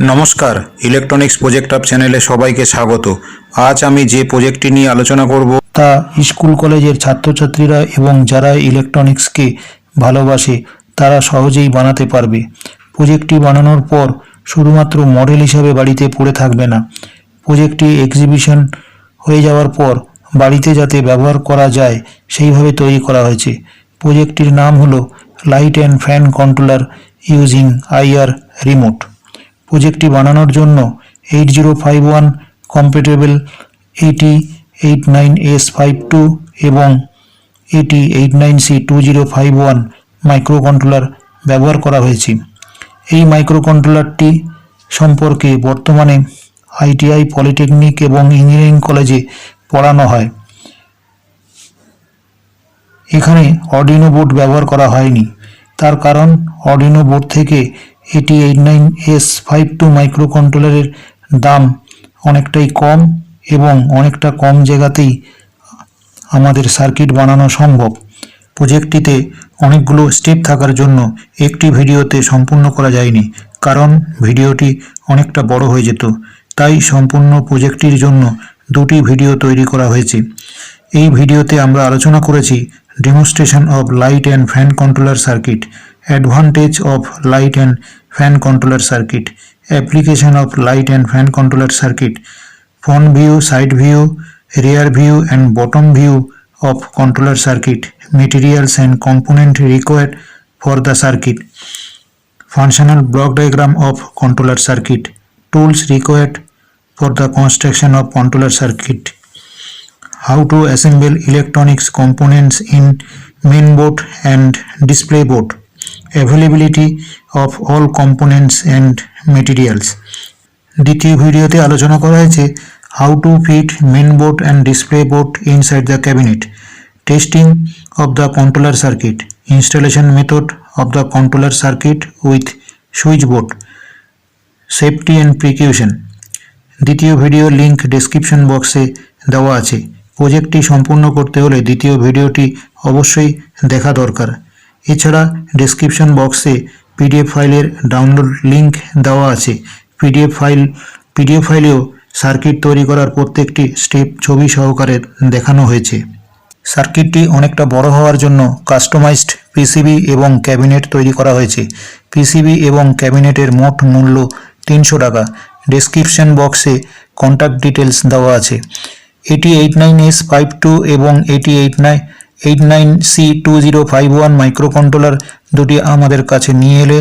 নমস্কার, electronics project up চ্যানেলে সবাইকে স্বাগত। আজ আমি যে প্রজেক্টটি নিয়ে আলোচনা করব তা স্কুল কলেজের ছাত্রছাত্রীরা এবং যারা ইলেকট্রনিক্সকে ভালোবাসে তারা সহজেই বানাতে পারবে। প্রজেক্টটি বানানোর পর শুধুমাত্র মডেল হিসাবে বাড়িতে পড়ে থাকবে না, প্রজেক্টটি এক্সিবিশন হয়ে যাওয়ার পর বাড়িতে যাতে ব্যবহার করা যায় সেইভাবে তৈরি করা হয়েছে। প্রজেক্টটির নাম হলো light and fan controller using IR remote. প্রজেক্টটি বানানোর জন্য 8051 কম্প্যাটেবল 8089S52 এবং 8089C2051 মাইক্রোকন্ট্রোলার ব্যবহার করা হয়েছে। এই মাইক্রোকন্ট্রোলারটি সম্পর্কে বর্তমানে আইটিআই, পলিটেকনিক এবং ইঞ্জিনিয়ারিং কলেজে পড়ানো হয়। এখানে অর্ডিনো বোর্ড ব্যবহার করা হয়নি, তার কারণ অর্ডিনো বোর্ড থেকে 8089S52 মাইক্রোকন্ট্রোলারের দাম অনেকটাই কম এবং অনেকটা কম জায়গাতেই আমাদের সার্কিট বানানো সম্ভব। প্রজেক্টটিতে অনেকগুলো স্টেপ থাকার জন্য একটি ভিডিওতে সম্পূর্ণ করা যায়নি, কারণ ভিডিওটি অনেকটা বড় হয়ে যেত। তাই সম্পূর্ণ প্রজেক্টটির জন্য দুটি ভিডিও তৈরি করা হয়েছে। এই ভিডিওতে আমরা আলোচনা করেছি demonstration of light and fan controller circuit, advantage of light and fan controller circuit, application of light and fan controller circuit, front view, side view, rear view and bottom view of controller circuit, materials and component required for the circuit, functional block diagram of controller circuit, tools required for the construction of controller circuit, how to assemble electronics components in main board and display board, availability of all components and materials. দ্বিতীয় ভিডিওতে আলোচনা করা হয়েছে how to fit main board and display board inside the cabinet, testing of the controller circuit, installation method of the controller circuit with switch board, safety and precaution. দ্বিতীয় video link description বক্সে দেওয়া আছে। প্রজেক্টটি সম্পূর্ণ করতে হলে দ্বিতীয় ভিডিওটি অবশ্যই দেখা দরকার। এছাড়া ডেসক্রিপশন বক্সে পিডিএফ ফাইলের ডাউনলোড লিঙ্ক দেওয়া আছে। পিডিএফ ফাইলেও সার্কিট তৈরি করার প্রত্যেকটি স্টেপ ছবি সহকারে দেখানো হয়েছে। সার্কিটটি অনেকটা বড় হওয়ার জন্য কাস্টমাইজড পিসিবি এবং ক্যাবিনেট তৈরি করা হয়েছে। পিসিবি এবং ক্যাবিনেটের মোট মূল্য 300 টাকা। ডেসক্রিপশন বক্সে কন্ট্যাক্ট ডিটেলস দেওয়া আছে। 8089S52 এবং 8089C2051 মাইক্রোকন্ট্রোলার দুটি আমাদের কাছে নিয়ে এলে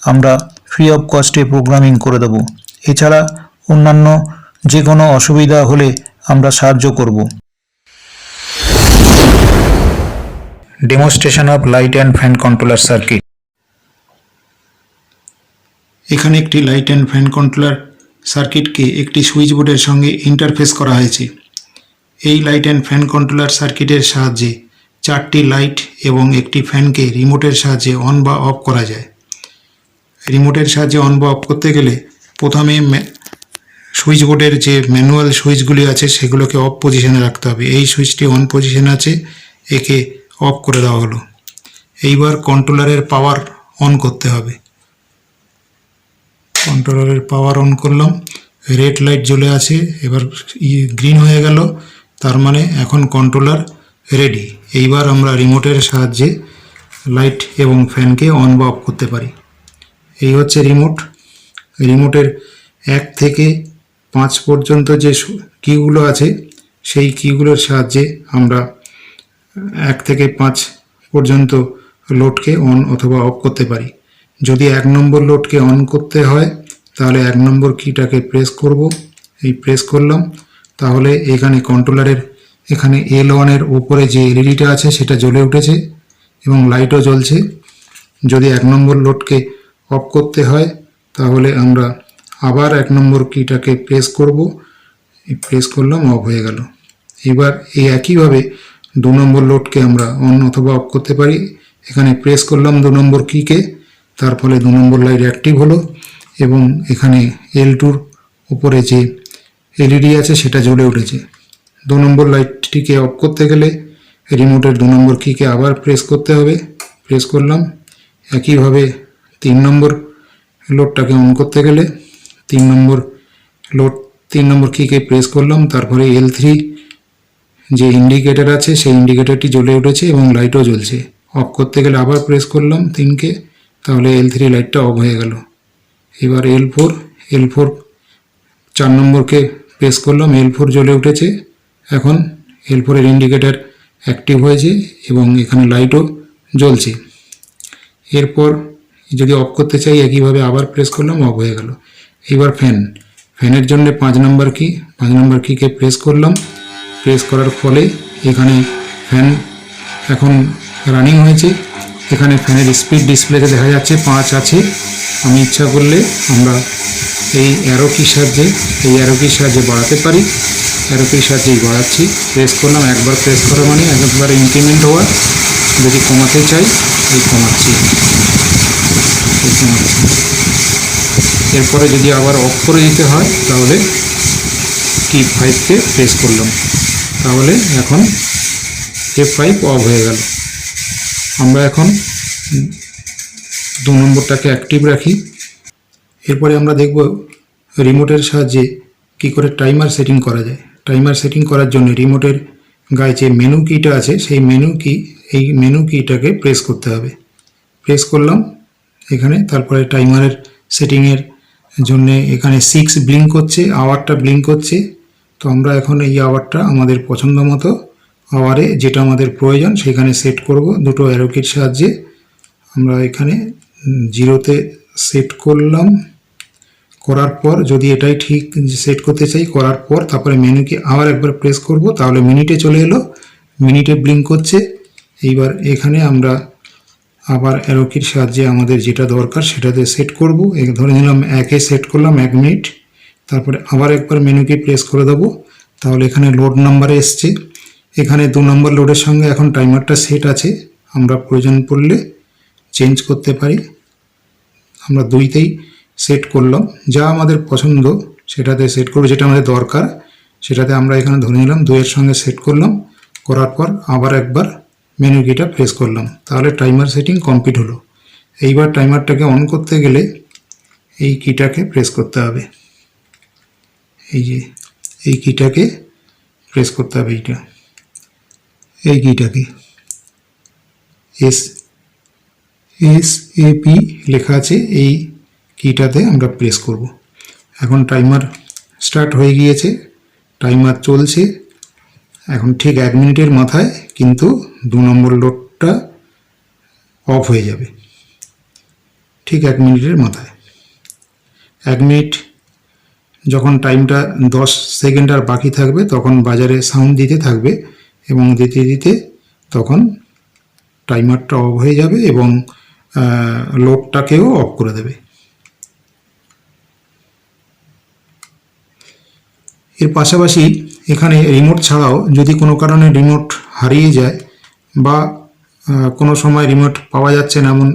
আমরা ফ্রি অফ কস্টে প্রোগ্রামিং করে দেব। এছাড়া অন্যান্য যে কোনো অসুবিধা হলে আমরা সাহায্য করব। Demonstration of light and fan controller circuit. এখানে একটি লাইট অ্যান্ড ফ্যান কন্ট্রোলার সার্কিটকে একটি সুইচ বোর্ডের সঙ্গে ইন্টারফেস করা হয়েছে। এই লাইট অ্যান্ড ফ্যান কন্ট্রোলার সার্কিটের সাহায্যে 4টি লাইট এবং একটি ফ্যানকে রিমোটের সাহায্যে অন বা অফ করা যায়। রিমোটের সাহায্যে অন বা অফ করতে গেলে প্রথমে সুইচ বোর্ডের যে ম্যানুয়াল সুইচগুলি আছে সেগুলোকে অফ পজিশনে রাখতে হবে। এই সুইচটি অন পজিশনে আছে, একে অফ করে দেওয়া হলো। এইবার কন্ট্রোলারের পাওয়ার অন করতে হবে। কন্ট্রোলারের পাওয়ার অন করলাম, রেড লাইট জ্বলে আছে, এবার গ্রিন হয়ে গেল, তার মানে এখন কন্ট্রোলার রেডি। এইবার আমরা রিমোটের সাহায্যে লাইট এবং ফ্যানকে অন বা অফ করতে পারি। এই হচ্ছে রিমোট। রিমোটের 1 থেকে 5 পর্যন্ত যে কিগুলো আছে সেই কিগুলোর সাহায্যে আমরা 1 থেকে 5 পর্যন্ত লোডকে অন অথবা অফ করতে পারি। যদি 1 নম্বর লোডকে অন করতে হয় তাহলে 1 নম্বর কিটাকে প্রেস করব। এই প্রেস করলাম, তাহলে এখানে কন্ট্রোলারের এখানে L1 এর উপরে যে এলইডিটা আছে সেটা জ্বলে উঠেছে এবং লাইটও জ্বলছে। যদি 1 নম্বর লোডকে অফ করতে হয় তাহলে আমরা আবার 1 নম্বর কিটাকে প্রেস করব। প্রেস করলাম, অফ হয়ে গেল। এবার এই একইভাবে 2 নম্বর লোডকে আমরা অন অথবা অফ করতে পারি। এখানে প্রেস করলাম 2 নম্বর কিকে, তার ফলে 2 নম্বর লাইট অ্যাক্টিভ হলো এবং এখানে L2-র উপরে যে এলইডি আছে সেটা জ্বলে উঠেছে। 2 নম্বর লাইটটিকে অফ করতে গেলে রিমোটের 2 নম্বর কিকে আবার প্রেস করতে হবে। প্রেস করলাম। একইভাবে 3 নম্বর লোডটাকে অন করতে গেলে তিন নম্বর কিকে প্রেস করলাম, তারপরে L3 যে ইন্ডিকেটর আছে সেই ইন্ডিকেটরটি জ্বলে উঠেছে এবং লাইটও জ্বলছে। অফ করতে গেলে আবার প্রেস করলাম 3কে, তাহলে L3 লাইটটা অফ হয়ে গেল। এবার L4 4 নম্বরকে প্রেস করলাম, L4 জ্বলে উঠেছে। এখন L4 এর ইন্ডিকেটর অ্যাক্টিভ হয়েছে এবং এখানে লাইটও জ্বলছে। এরপর যদি অফ করতে চাই একইভাবে আবার প্রেস করলাম, অফ হয়ে গেল। এবার ফ্যানের জন্য 5 নম্বর কিকে প্রেস করলাম। প্রেস করার ফলে এখানে ফ্যান এখন রানিং হয়েছে। এখানে ফ্যানের স্পিড ডিসপ্লেতে দেখা যাচ্ছে 5 আছে। আমি ইচ্ছা করলে আমরা এই অ্যারো কির সাহায্যে বাড়াতে পারি। অ্যারো কির সাহায্যেই বাড়াচ্ছি। প্রেস করলাম, একবার প্রেস করা মানে একবার ইনক্রিমেন্ট হওয়া। যদি কমাতে চাই এই কমাচ্ছি। এরপরে যদি আবার অফ করে দিতে হয় তাহলে কি 5কে প্রেস করলাম, তাহলে এখন F5 অফ হয়ে গেল। আমরা এখন 2 নম্বরটাকে অ্যাক্টিভ রাখি। এরপরে আমরা দেখব রিমোটের সাহায্যে কি করে টাইমার সেটিং করা যায়। টাইমার সেটিং করার জন্য রিমোটের গায়ে যে মেনু কিটা আছে সেই মেনু কিটাকে প্রেস করতে হবে। প্রেস করলাম এখানে, তারপরে টাইমারের সেটিংয়ের জন্য এখানে 6 ব্লিঙ্ক করছে, আওয়ারটা ব্লিঙ্ক করছে। তো আমরা এখন এই আওয়ারটা আমাদের পছন্দ মতো আওয়ারে যেটা আমাদের প্রয়োজন সেখানে সেট করব দুটো অ্যারো কির সাহায্যে। আমরা এখানে 0তে সেট করলাম। করার পর যদি এটাই ঠিক সেট করতে চাই, করার পর তারপরে মেনুকে আবার একবার প্রেস করব, তাহলে মিনিটে চলে এলো, মিনিটে ব্লিঙ্ক করছে। এইবার এখানে আমরা আবার অ্যারো কির সাহায্যে আমাদের যেটা দরকার সেটাতে সেট করব। ধরে নিলাম 1-এ সেট করলাম, 1 মিনিট। তারপরে আবার একবার মেনুকে প্রেস করে দেবো, তাহলে এখানে লোড নাম্বারে এসছে। এখানে 2 নম্বর লোডের সঙ্গে এখন টাইমারটা সেট আছে। আমরা প্রয়োজন পড়লে চেঞ্জ করতে পারি। আমরা 2তেই সেট করলাম, যা আমাদের পছন্দ সেটাতে সেট করব, যেটা আমাদের দরকার সেটাতে আমরা এখানে ধরে নিলাম 2-এর সঙ্গে সেট করলাম। করার পর আবার একবার মেনু কিটা প্রেস করলাম, তাহলে টাইমার সেটিং কমপ্লিট হলো। এইবার টাইমারটাকে অন করতে গেলে এই কিটাকে প্রেস করতে হবে। এই কিটাকে প্রেস করতে হবে, এই কিটাকে SAP লেখা আছে, এই কিটাতে আমরা প্রেস করব। এখন টাইমার স্টার্ট হয়ে গিয়েছে, টাইমার চলছে। এখন ঠিক 1 মিনিটের মাথায় কিন্তু 2 নম্বর লোডটা অফ হয়ে যাবে, ঠিক 1 মিনিটের মাথায়। 1 মিনিট যখন টাইমটা 10 সেকেন্ড আর বাকি থাকবে তখন বাজারে সাউন্ড দিতে থাকবে এবং দিতে দিতে তখন টাইমারটা অফ হয়ে যাবে এবং লোডটাকেও অফ করে দেবে। এর পাশাপাশি এখানে রিমোট ছাড়াও যদি কোনো কারণে রিমোট হারিয়ে যায় বা কোনো সময় রিমোট পাওয়া যাচ্ছে না এমন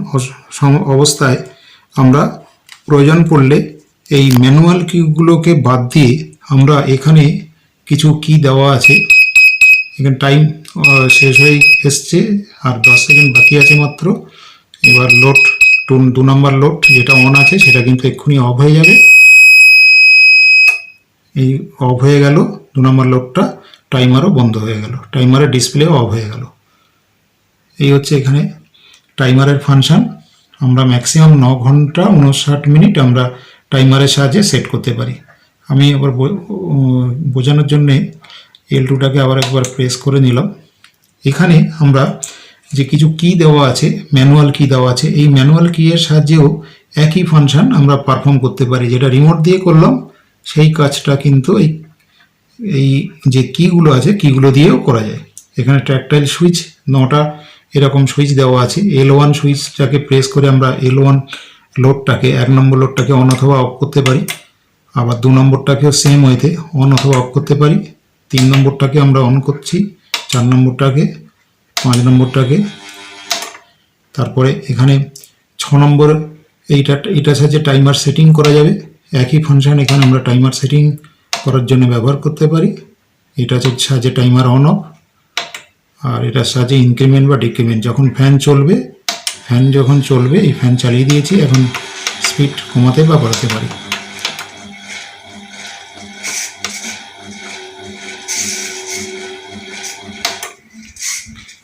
অবস্থায় আমরা প্রয়োজন পড়লে এই ম্যানুয়াল কিগুলোকে বাদ দিয়ে আমরা এখানে কিছু কি দেওয়া আছে। এখানে টাইম শেষ হয়ে এসছে আর 10 সেকেন্ড বাকি আছে মাত্র। এবার লোড 2 নম্বর লোড যেটা অন আছে সেটা কিন্তু এক্ষুনি অফ হয়ে যাবে। এই অফ হয়ে গেল 2 নম্বর লোডটা, টাইমারও বন্ধ হয়ে গেল, টাইমারের ডিসপ্লেও অফ হয়ে গেল। এই হচ্ছে এখানে টাইমারের ফাংশন। আমরা ম্যাক্সিমাম 9 ঘন্টা 59 মিনিট আমরা টাইমারের সাহায্যে সেট করতে পারি। আমি আবার বোঝানোর জন্যে L2টাকে আবার একবার প্রেস করে নিলাম। এখানে আমরা যে কিছু কি দেওয়া আছে, ম্যানুয়াল কি দেওয়া আছে, এই ম্যানুয়াল কি এর সাহায্যেও একই ফাংশন আমরা পারফর্ম করতে পারি। যেটা রিমোট দিয়ে করলাম সেই কাজটা কিন্তু এই যে কিগুলো আছে কিগুলো দিয়েও করা যায়। এখানে ট্যাকটাইল সুইচ 9টা এরকম সুইচ দেওয়া আছে। L1 সুইচটাকে প্রেস করে আমরা L1 লোডটাকে 1 নম্বর লোডটাকে অন অথবা অফ করতে পারি। আবার 2 নম্বরটাকেও সেম ওয়েতে অন অথবা অফ করতে পারি। 3 নম্বরটাকে আমরা অন করছি, 4 নম্বরটাকে, 5 নম্বরটাকে। তারপরে এখানে 6 নম্বর এইটার সাহায্যে টাইমার সেটিং করা যাবে। একই ফাংশন এখানে আমরা টাইমার সেটিং করার জন্য ব্যবহার করতে পারি। এটা সাহায্যে টাইমার অন অফ, আর এটার সাহায্যে ইনক্রিমেন্ট বা ডিক্রিমেন্ট। যখন ফ্যান যখন চলবে এই ফ্যান চালিয়ে দিয়েছি, এখন স্পিড কমাতে বা বাড়াতে পারি।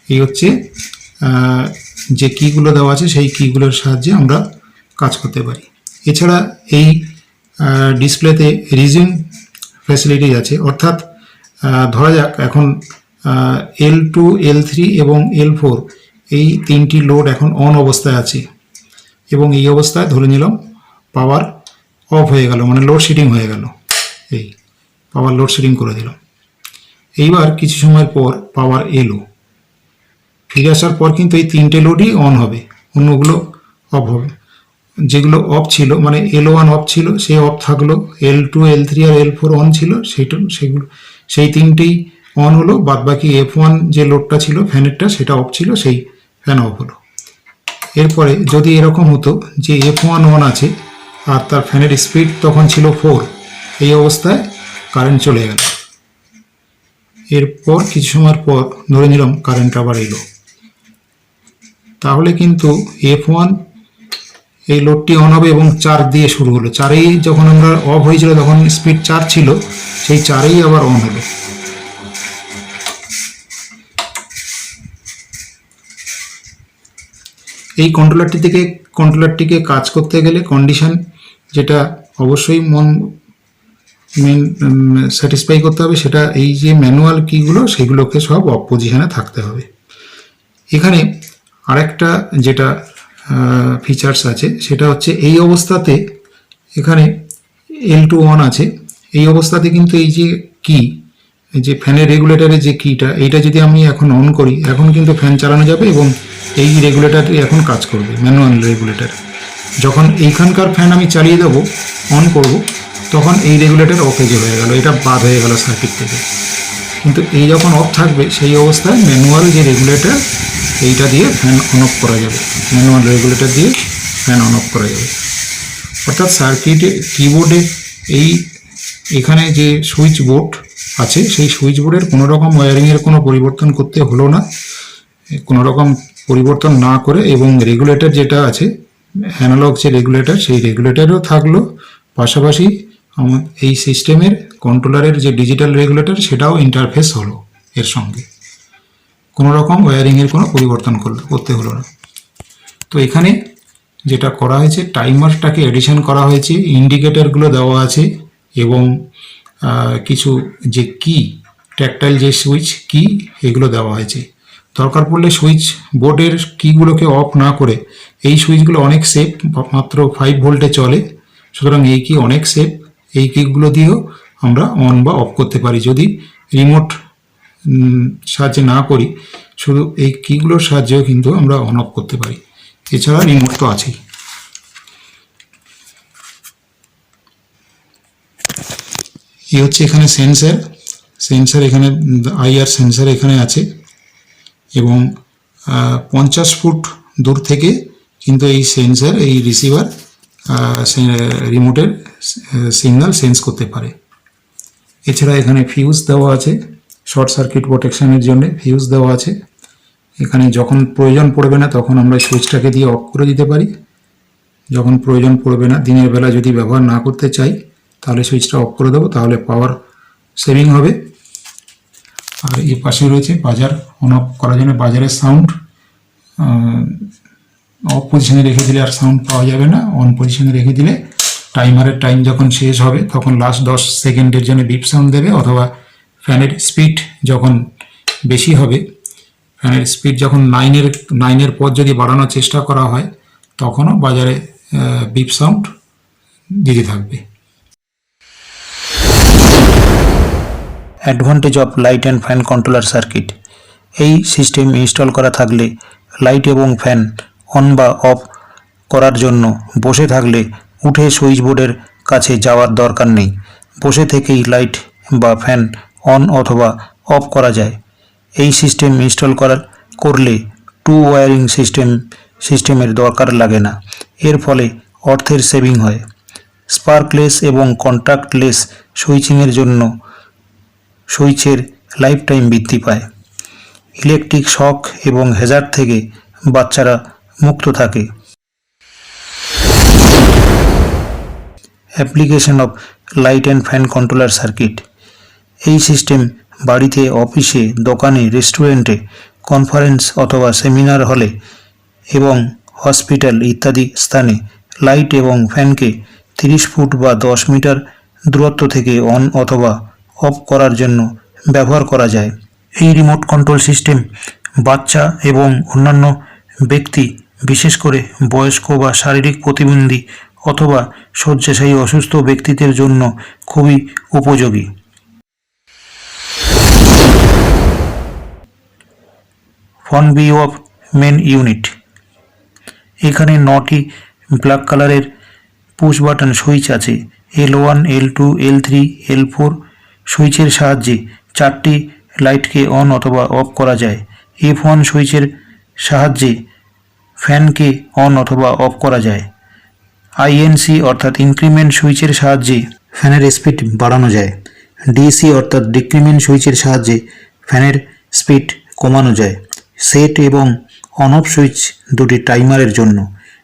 এই হচ্ছে যে কিগুলো দেওয়া আছে সেই কিগুলোর সাহায্যে আমরা কাজ করতে পারি। এছাড়া এই ডিসপ্লেতে রিজিউম ফ্যাসিলিটি আছে, অর্থাৎ ধরা যাক এখন L2, L3 এবং L4 এই তিনটি লোড এখন অন অবস্থায় আছে এবং এই অবস্থায় ধরে নিলাম পাওয়ার অফ হয়ে গেল, মানে লোডশেডিং হয়ে গেল। এই পাওয়ার লোডশেডিং করে দিলাম। এইবার কিছু সময় পর পাওয়ার এলো, ফিরে আসার পর কিন্তু এই তিনটে লোডই অন হবে, অন্যগুলো অফ হবে। যেগুলো অফ ছিল মানে L1 অফ ছিল সে অফ থাকলো, L2, L3 R L4 on ছিল সেই তিনটেই অন হলো, বাদবাকি F1 যে লোডটা ছিল ফ্যানেরটা সেটা অফ ছিল, সেই ফ্যান অফ হলো। এরপরে যদি এরকম হতো যে F1 অন আছে আর তার ফ্যানের স্পিড তখন ছিল 4, এই অবস্থায় কারেন্ট চলে গেল। এরপর কিছু সময়ের পর ধরে নিলাম কারেন্ট আবার এলো, তাহলে কিন্তু F1 এই লোডটি অন হবে এবং 4 দিয়ে শুরু হলো। 4এই যখন আমরা অফ হয়েছিল তখন স্পিড 4 ছিল, সেই 4এই আবার অন হলো। এই কন্ট্রোলারটিকে কাজ করতে গেলে কন্ডিশন যেটা অবশ্যই স্যাটিসফাই করতে হবে সেটা এই যে ম্যানুয়াল কিগুলো সেগুলোকে সব অফ পজিশনে থাকতে হবে। এখানে আরেকটা যেটা ফিচার্স আছে সেটা হচ্ছে এই অবস্থাতে এখানে L2 অন আছে, এই অবস্থাতে কিন্তু এই যে কি যে ফ্যানের রেগুলেটরের যে কিটা এইটা যদি আমি এখন অন করি এখন কিন্তু ফ্যান চালানো যাবে এবং এই রেগুলেটরটি এখন কাজ করবে, ম্যানুয়াল রেগুলেটর। যখন এইখানকার ফ্যান আমি চালিয়ে দেবো অন করব তখন এই রেগুলেটর অফেজ হয়ে গেল, এটা বাদ হয়ে গেল সার্কিট থেকে। কিন্তু এই যখন অফ থাকবে সেই অবস্থায় ম্যানুয়াল যে রেগুলেটর এইটা দিয়ে ফ্যান অন অফ করা যাবে, ম্যানুয়াল রেগুলেটর দিয়ে ফ্যান অন অফ করা যাবে। অর্থাৎ সার্কিটে কিবোর্ডে এখানে যে সুইচ বোর্ড আছে সেই সুইচ বোর্ডের কোনো রকম ওয়্যারিংয়ের কোনো পরিবর্তন করতে হলো না, কোনো রকম পরিবর্তন না করে, এবং রেগুলেটর যেটা আছে অ্যানালগ যে রেগুলেটর সেই রেগুলেটরও থাকলো, পাশাপাশি এই সিস্টেমের কন্ট্রোলারের যে ডিজিটাল রেগুলেটর সেটাও ইন্টারফেস হলো এর সঙ্গে, কোনো রকম ওয়্যারিংয়ের কোনো পরিবর্তন করতে হলো না। তো এখানে যেটা করা হয়েছে টাইমারটাকে এডিশন করা হয়েছে, ইন্ডিকেটরগুলো দেওয়া আছে এবং কিছু যে কি ট্যাকটাইল যে সুইচ কি এগুলো দেওয়া হয়েছে। দরকার পড়লে সুইচ বোর্ডের কিগুলোকে অফ না করে এই সুইচগুলো অনেক সেফ, মাত্র 5 ভোল্টে চলে, সুতরাং এই কি অনেক সেফ, এই কিগুলো দিয়েও আমরা অন বা অফ করতে পারি যদি রিমোট সাহায্যে না করি, শুধু এই কিগুলোর সাহায্যেও কিন্তু আমরা অন অফ করতে পারি। এছাড়া রিমোট তো আছেই। এই হচ্ছে এখানে সেন্সার এখানে IR সেন্সার এখানে আছে এবং 50 ফুট দূর থেকে কিন্তু এই সেন্সার এই রিসিভার রিমোটের সিগন্যাল সেন্স করতে পারে। এছাড়া এখানে ফিউজ দেওয়া আছে, শর্ট সার্কিট প্রোটেকশনের জন্য ফিউজ দেওয়া আছে। এখানে যখন প্রয়োজন পড়বে না তখন আমরা সুইচটাকে দিয়ে অফ করে দিতে পারি, যখন প্রয়োজন পড়বে না দিনের বেলা যদি ব্যবহার না করতে চাই তাহলে সুইচটা অফ করে দেবো, তাহলে পাওয়ার সেভিং হবে। আর এই পাশে রয়েছে বাজার, অন অফ করার জন্য বাজারের সাউন্ড, অফ পজিশনে রেখে দিলে আর সাউন্ড পাওয়া যাবে না, অন পজিশনে রেখে দিলে টাইমারের টাইম যখন শেষ হবে তখন লাস্ট 10 সেকেন্ডের জন্য বিপ সাউন্ড দেবে, অথবা ফ্যানের স্পিড যখন বেশি হবে, ফ্যানের স্পিড যখন 9-এর পর যদি বাড়ানোর চেষ্টা করা হয় তখনও বাজারে বিপ সাউন্ড দিতে থাকবে। Advantage of light and fan controller circuit. এই সিস্টেম ইনস্টল করা থাকলে লাইট এবং ফ্যান অন বা অফ করার জন্য বসে থাকলে উঠে সুইচ বোর্ডের কাছে যাওয়ার দরকার নেই, বসে থেকেই লাইট বা ফ্যান অন অথবা অফ করা যায়। এই সিস্টেম ইনস্টল করলে টু ওয়্যারিং সিস্টেমের দরকার লাগে না, এর ফলে অর্থের সেভিং হয়। স্পার্কলেস এবং কন্ট্যাক্টলেস সুইচিংয়ের জন্য সুইচের লাইফ টাইম বৃদ্ধি পায়। ইলেকট্রিক শক এবং হ্যাজার্ড থেকে বাচ্চারা মুক্ত থাকে। Application of light and fan controller circuit. এই সিস্টেম বাড়িতে, অফিসে, দোকানে, রেস্টুরেন্টে কনফারেন্স অথবা সেমিনার হলে এবং হসপিটাল ইত্যাদি স্থানে লাইট এবং ফ্যানকে 30 ফুট বা 10 মিটার দূরত্ব থেকে অন অথবা অফ করার জন্য ব্যবহার করা যায়। এই রিমোট কন্ট্রোল সিস্টেম বাচ্চা এবং অন্যান্য ব্যক্তি, বিশেষ করে বয়স্ক বা শারীরিক প্রতিবন্ধী অথবা শয্যাশায়ী অসুস্থ ব্যক্তিদের জন্য খুবই উপযোগী। Front view of main unit. এখানে 9টি ব্ল্যাক কালারের পুশ বাটন সুইচ আছে। L1, L2, L3, L4 সুইচের সাহায্যে 4টি লাইটকে অন অথবা অফ করা যায়। F1 সুইচের সাহায্যে ফ্যানকে অন অথবা অফ করা যায়। INC অর্থাৎ ইনক্রিমেন্ট সুইচের সাহায্যে ফ্যানের স্পিড বাড়ানো যায়। DC অর্থাৎ ডিক্রিমেন্ট সুইচের সাহায্যে ফ্যানের স্পিড কমানো যায়। সেট এবং অন অফ সুইচ দুটি টাইমারের জন্য।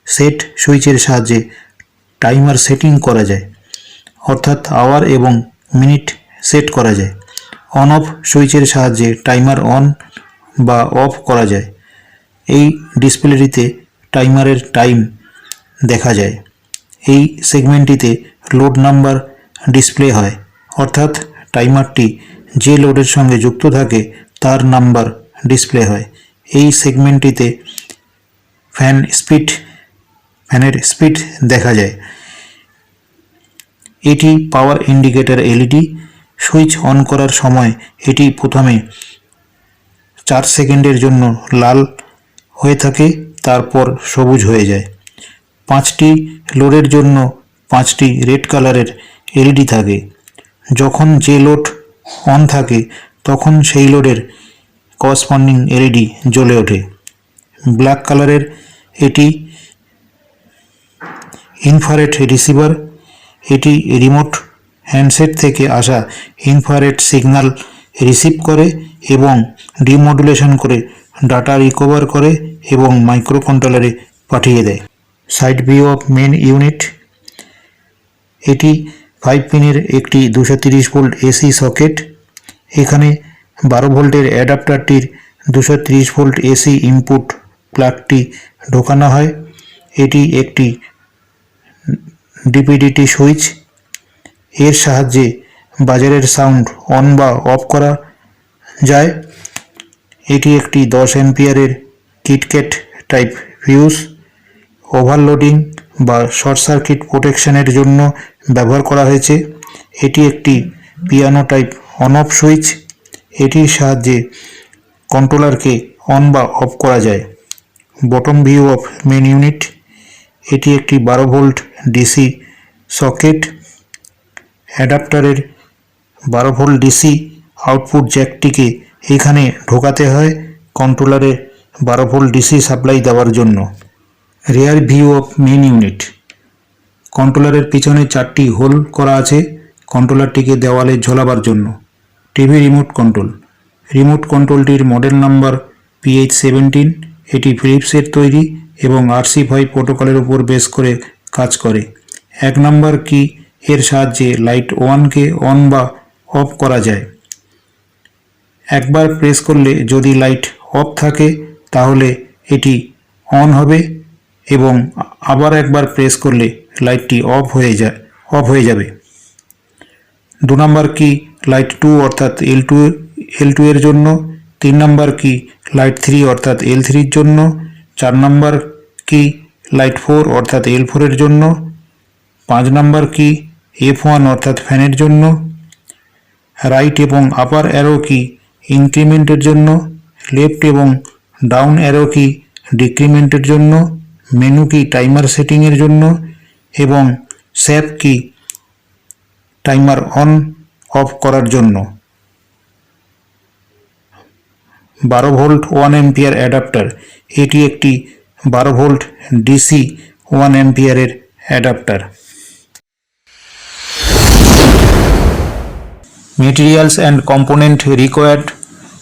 সেট সুইচের সাহায্যে টাইমার সেটিং করা যায়, অর্থাৎ আওয়ার এবং মিনিট সেট করা যায়। অন অফ সুইচের সাহায্যে টাইমার অন বা অফ করা যায়। এই ডিসপ্লেটিতে টাইমারের টাইম দেখা যায়। এই সেগমেন্টটিতে লোড নাম্বার ডিসপ্লে হয়, অর্থাৎ টাইমারটি যে লোডের সঙ্গে যুক্ত থাকে তার নাম্বার ডিসপ্লে হয়। এই সেগমেন্টটিতে ফ্যানের স্পিড দেখা যায়। এটি পাওয়ার ইন্ডিকেটর এলইডি। সুইচ অন করার সময় এটি প্রথমে 4 সেকেন্ডের জন্য লাল হয়ে থাকে, তারপর সবুজ হয়ে যায়। 5টি লোডের জন্য 5টি রেড কালারের এলইডি থাকে। যখন যে লোড অন থাকে তখন সেই লোডের করসপন্ডিং এলইডি জ্বলে ওঠে। ব্ল্যাক কালারের এটি ইনফ্রারেড রিসিভার। এটি রিমোট হ্যান্ডসেট থেকে আসা ইনফ্রারেড সিগন্যাল রিসিভ করে এবং ডিমডুলেশন করে ডাটা রিকভার করে এবং মাইক্রো কন্ট্রোলারে পাঠিয়ে দেয়। Side view of main unit. এটি 5 পিনের একটি 230 ভোল্ট এসি সকেট। এখানে 12 ভোল্টের অ্যাডাপ্টারটির 230 ভোল্ট এসি ইনপুট প্লাগটি ঢোকানো হয়। এটি একটি ডিপিডিটি সুইচ। এর সাহায্যে বাজারের সাউন্ড অন বা অফ করা যায়। এটি একটি 10 অ্যাম্পিয়ারের কিটক্যাট টাইপ ফিউজ। ওভারলোডিং বা শর্ট সার্কিট প্রোটেকশনের জন্য ব্যবহার করা হয়েছে। এটি একটি piano type on off switch. এটির সাহায্যে কন্ট্রোলারকে অন বা অফ করা যায়। Bottom view of main unit. এটি একটি 12 ভোল্ট ডিসি সকেট। অ্যাডাপ্টারের 12 ভোল্ট ডিসি আউটপুট জ্যাকটিকে এখানে ঢোকাতে হয় কন্ট্রোলারে 12 ভোল্ট ডিসি সাপ্লাই দেওয়ার জন্য। Rear view of main unit. কন্ট্রোলারের পিছনে 4টি হোল করা আছে কন্ট্রোলারটিকে দেওয়ালে ঝোলাবার জন্য। TV remote control. রিমোট কন্ট্রোলটির মডেল নাম্বার PH17। এটি ফিলিপসের তৈরি এবং RC5 প্রোটোকলের উপর বেস করে কাজ করে। 1 নম্বর কি এর সাহায্যে লাইট 1কে অন বা অফ করা যায়। একবার প্রেস করলে যদি লাইট অফ থাকে তাহলে এটি অন হবে এবং আবার একবার প্রেস করলে লাইটটি অফ হয়ে যাবে। 2 নম্বর কি লাইট 2 অর্থাৎ L2 এর জন্য। 3 নম্বর কি লাইট 3 অর্থাৎ L3 এর জন্য। 4 নম্বর কি লাইট 4 অর্থাৎ L4 এর জন্য। 5 নম্বর কি F1 অর্থাৎ ফ্যানের জন্য। রাইট এবং আপার অ্যারো কি ইনক্রিমেন্টের জন্য। লেফট এবং ডাউন অ্যারো কি ডিক্রিমেন্টের জন্য। মেনু কি টাইমার সেটিংয়ের জন্য এবং স্যাপ কি টাইমার অন অফ করার জন্য। 12 ভোল্ট 1 অ্যাম্পিয়ার অ্যাডাপ্টার। এটি একটি 12 ভোল্ট ডিসি 1 অ্যাম্পিয়ারের adapter. Materials and component required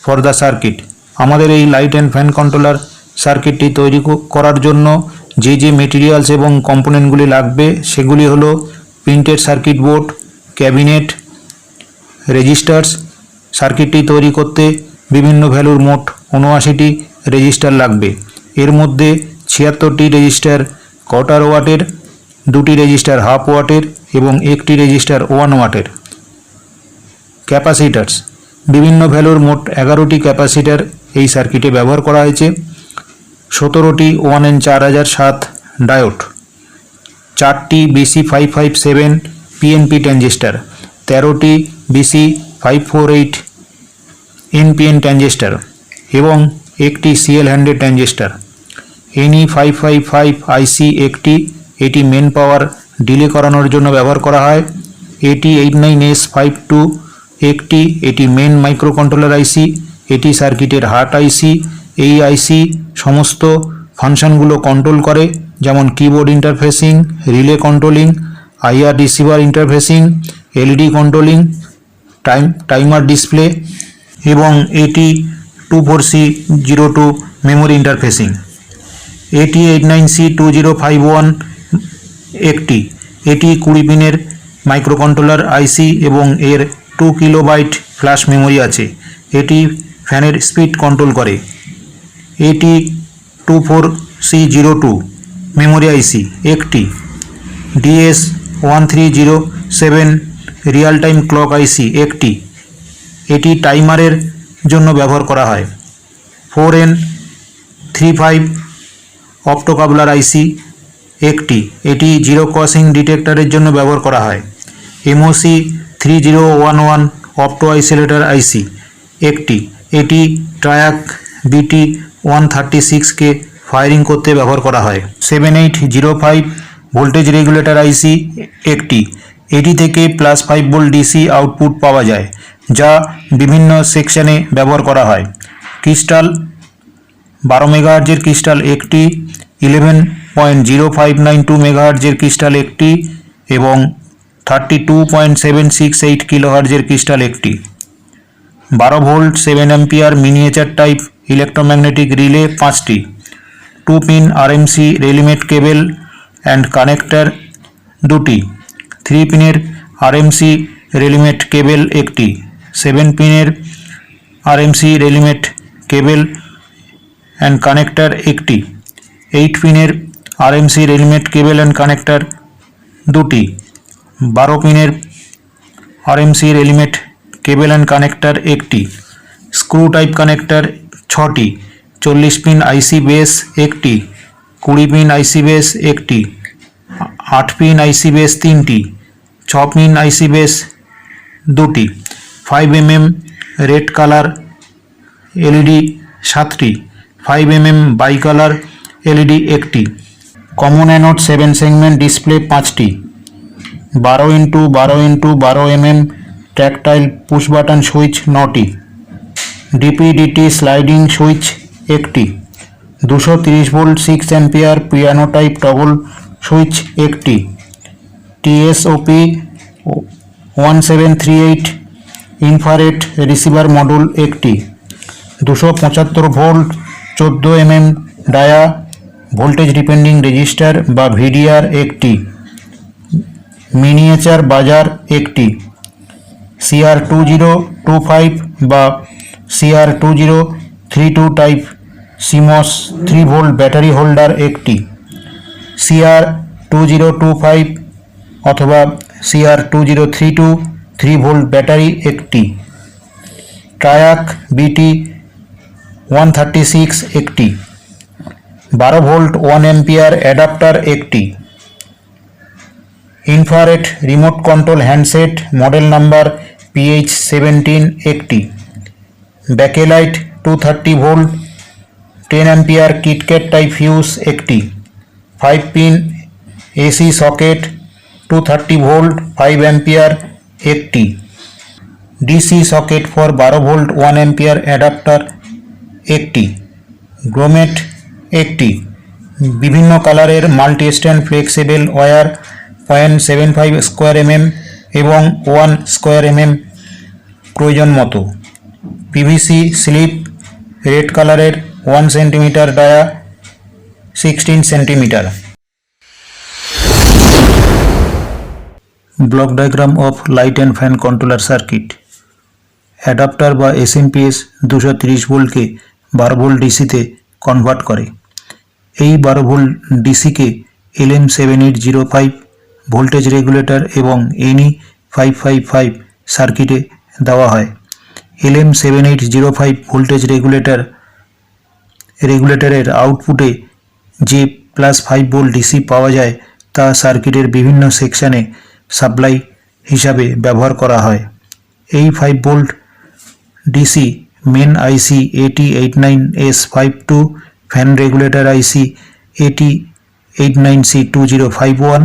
for the circuit. আমাদের এই লাইট অ্যান্ড ফ্যান কন্ট্রোলার সার্কিটটি তৈরি করার জন্য যে মেটেরিয়ালস এবং কম্পোনেন্টগুলি লাগবে সেগুলি হলো printed circuit board, cabinet, registers. সার্কিটটি তৈরি করতে বিভিন্ন ভ্যালুর মোট 79টি রেজিস্টার লাগবে। এর মধ্যে 76টি রেজিস্টার কোয়ার্টার ওয়াটের, 2টি রেজিস্টার হাফ ওয়াটের এবং 1টি রেজিস্টার 1 ওয়াটের। ক্যাপাসিটার্স, বিভিন্ন ভ্যালুর মোট 11টি ক্যাপাসিটার এই সার্কিটে ব্যবহার করা হয়েছে। 17টি 1N4007 ডায়োড, 4টি BC557 PNP ট্রানজিস্টার, 13টি BC548 NPN ট্রানজিস্টার এবং একটি CL100 ট্রানজিস্টার। NE555 IC একটি, এটি মেন পাওয়ার ডিলে করানোর জন্য ব্যবহার করা হয়। AT89S52 একটি, এটি মেন মাইক্রোকন্ট্রোলার আইসি, এটি সার্কিটের হার্ট আইসি। এই আইসি সমস্ত ফাংশনগুলো কন্ট্রোল করে, যেমন keyboard interfacing, relay controlling, IR receiver interfacing, LED controlling, timer display এবং AT24C02 মেমোরি ইন্টারফেসিং। AT89C2051 একটি, এটি 20 পিনের মাইক্রোকন্ট্রোলার আইসি এবং এর 2 কিলোবাইট ফ্ল্যাশ মেমোরি আছে। এটি ফ্যানের স্পিড কন্ট্রোল করে। AT24C02 মেমোরি আইসি একটি। DS1307 রিয়েল টাইম ক্লক আইসি একটি, এটি টাইমারের জন্য ব্যবহার করা হয়। 4N35 অপ্টোকাবলার আইসি একটি, এটি জিরো ক্রসিং ডিটেক্টরের জন্য ব্যবহার করা হয়। MOC 3011 অপ্টো আইসোলেটর আইসি একটি, এটি ট্রায়াক BT136কে ফায়ারিং করতে ব্যবহার করা হয়। 7805 ভোল্টেজ রেগুলেটর আইসি একটি, এটি থেকে +5 ভোল্ট ডিসি আউটপুট পাওয়া যায়, যা বিভিন্ন সেকশনে ব্যবহার করা হয়। ক্রিস্টাল 12 মেগাহার্জের ক্রিস্টাল একটি, 11.0592 মেগাহার্জের ক্রিস্টাল একটি এবং 32.768 কিলোহার্জের ক্রিস্টাল একটি। 12 volt 7 ampere miniature type electromagnetic relay 5টি। 2 pin RMC relimate cable and connector 2টি। 3 পিনের RMC রেলিমেট কেবল একটি। 7 পিনের RMC relimate cable and connector একটি। 8 পিনের RMC relimate cable and connector 2টি। 12 পিনের RMC relimate cable and connector একটি। স্ক্রু টাইপ কানেক্টর 6টি। 40 পিন IC বেস একটি। 20 পিন IC বেস একটি। 8 পিন IC বেস 3টি। 6 পিন IC বেস 2টি। 5 mm রেড কালার LED 7টি। 5 mm বাই কালার LED একটি। কমন অ্যানোড 7 সেগমেন্ট ডিসপ্লে 5টি। 12x12x12 mm tactile push button switch 9টি। DP/DT sliding switch একটি। 230 volt 6 ampere piano type toggle switch একটি। TSOP 1738 infrared receiver module একটি। 275 volt 14 mm dia voltage depending resistor বা VDR একটি। Miniature buzzer একটি। CR2025 বা CR2032 type CMOS 3 volt battery holder একটি। CR2025 অথবা CR2032 3 ভোল্ট ব্যাটারি একটি। ট্রায়াক BT136 একটি। 12 ভোল্ট 1 অ্যাম্পিয়ার অ্যাডাপ্টার একটি। Infrared remote control handset model number PH17 একটি। Bakelite 230 volt 10 ampere kitkat type fuse একটি। 5 pin AC socket 230 volt 5 ampere একটি। DC socket for 12 volt 1 ampere adapter একটি। Grommet একটি। বিভিন্ন কালারের multi strand flexible wire 0.75 square mm এবং 1 square mm প্রয়োজন মতো। PVC স্লিপ রেড কালারের 1 centimetre dia 16 centimetre. Block diagram of light and fan controller circuit. Adapter বা SMPS 230 ভোল্টকে 12 ভোল্ট ডিসিতে কনভার্ট করে। এই 12 ভোল্ট ডিসিকে LM7805 ভোল্টেজ রেগুলেটর এবং NE 555 সার্কিটে দেওয়া হয়। LM7805 ভোল্টেজ রেগুলেটরের আউটপুটে যে +5 ভোল্ট ডিসি পাওয়া যায় তা সার্কিটের বিভিন্ন সেকশনে সাপ্লাই হিসাবে ব্যবহার করা হয়। এই 5 ভোল্ট ডিসি মেন আইসি AT89S52, ফ্যান রেগুলেটর আইসি AT89C2051,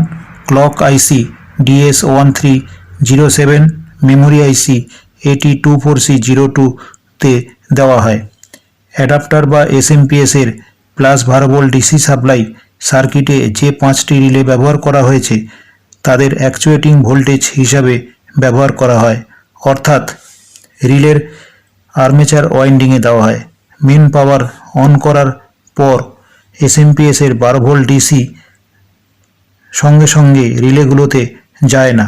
ক্লক আইসি DS1307, মেমোরি আইসি AT24C02 তে দেওয়া হয়। অ্যাডাপ্টার বা SMPS এর +12 ভোল্ট ডিসি সাপ্লাই সার্কিটে যে 5টি রিলে ব্যবহার করা হয়েছে তাদের অ্যাকচুয়েটিং ভোল্টেজ হিসাবে ব্যবহার করা হয়, অর্থাৎ রিলের আর্মেচার ওয়াইন্ডিংয়ে দেওয়া হয়। মেন পাওয়ার অন করার পর SMPS এর 12 ভোল্ট ডিসি সঙ্গে সঙ্গে রিলেগুলোতে যায় না।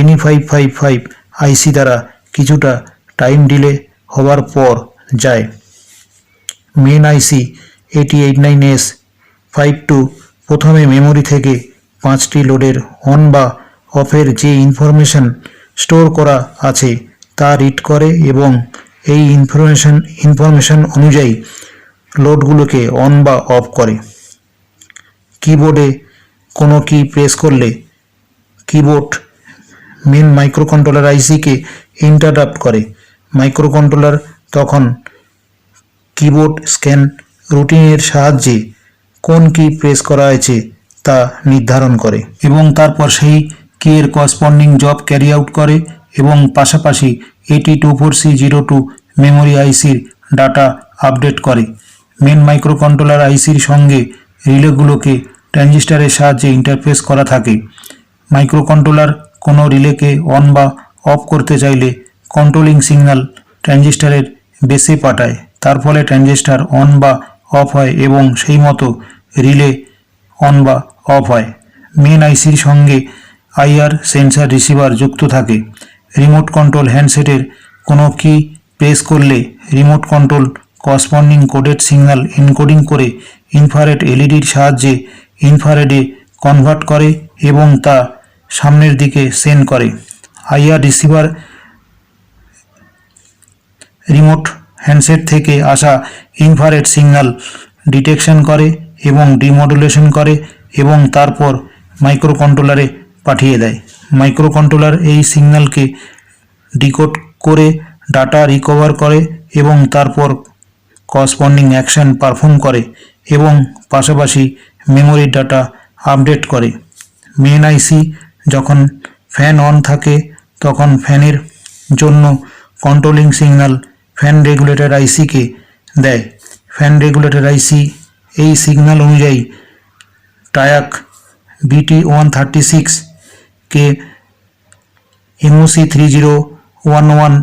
NE 555 আইসি দ্বারা কিছুটা টাইম ডিলে হওয়ার পর যায়। মেন আইসি AT89S52 প্রথমে মেমোরি থেকে 5টি লোডের অন বা অফের যে ইনফরমেশন স্টোর করা আছে তা রিড করে এবং এই ইনফরমেশন অনুযায়ী লোডগুলোকে অন বা অফ করে। কিবোর্ডে কোনো কি প্রেস করলে কিবোর্ড মেন মাইক্রোকন্ট্রোলার আইসিকে ইন্টারাপ্ট করে। মাইক্রোকন্ট্রোলার তখন কিবোর্ড স্ক্যান রুটিনের সাহায্যে কোন কি প্রেস করা হয়েছে তা নির্ধারণ করে এবং তারপর সেই কি এর করসপন্ডিং জব ক্যারি আউট করে এবং পাশাপাশি AT24C02 মেমোরি আইসির ডাটা আপডেট করে। মেন মাইক্রোকন্ট্রোলার আইসির সঙ্গে রিলেগুলোকে ট্রানজিস্টরের সাহায্যে ইন্টারফেস করা থাকে। মাইক্রোকন্ট্রোলার কোনো রিলেকে অন বা অফ করতে চাইলে কন্ট্রোলিং সিগন্যাল ট্রানজিস্টরের বেসে পাঠায়। তার ফলে ট্রানজিস্টর অন বা অফ হয় এবং সেই মতো রিলে অন বা অফ হয়। মেন আইসির সঙ্গে IR সেন্সর রিসিভার যুক্ত থাকে। রিমোট কন্ট্রোল হ্যান্ডসেটের কোনো কি প্রেস করলে remote control corresponding coded signal encoding করে ইনফ্রারেড এলইডির সাহায্যে ইনফ্রারেডে কনভার্ট করে এবং তা সামনের দিকে সেন্ড করে। IR রিসিভার রিমোট হ্যান্ডসেট থেকে আসা ইনফ্রারেড সিগন্যাল ডিটেকশন করে এবং ডিমডুলেশন করে এবং তারপর মাইক্রোকন্ট্রোলারে পাঠিয়ে দেয়। মাইক্রোকন্ট্রোলার এই সিগন্যালকে ডিকোড করে ডাটা রিকভার করে এবং তারপর করসপন্ডিং অ্যাকশন পারফর্ম করে এবং পাশাপাশি মেমোরির ডাটা আপডেট করে। মেন আইসি যখন ফ্যান অন থাকে তখন ফ্যানের জন্য কন্ট্রোলিং সিগন্যাল ফ্যান রেগুলেটর আইসিকে দেয়। ফ্যান রেগুলেটর আইসি এই সিগন্যাল অনুযায়ী টায়াক BT136 কে MOC 3011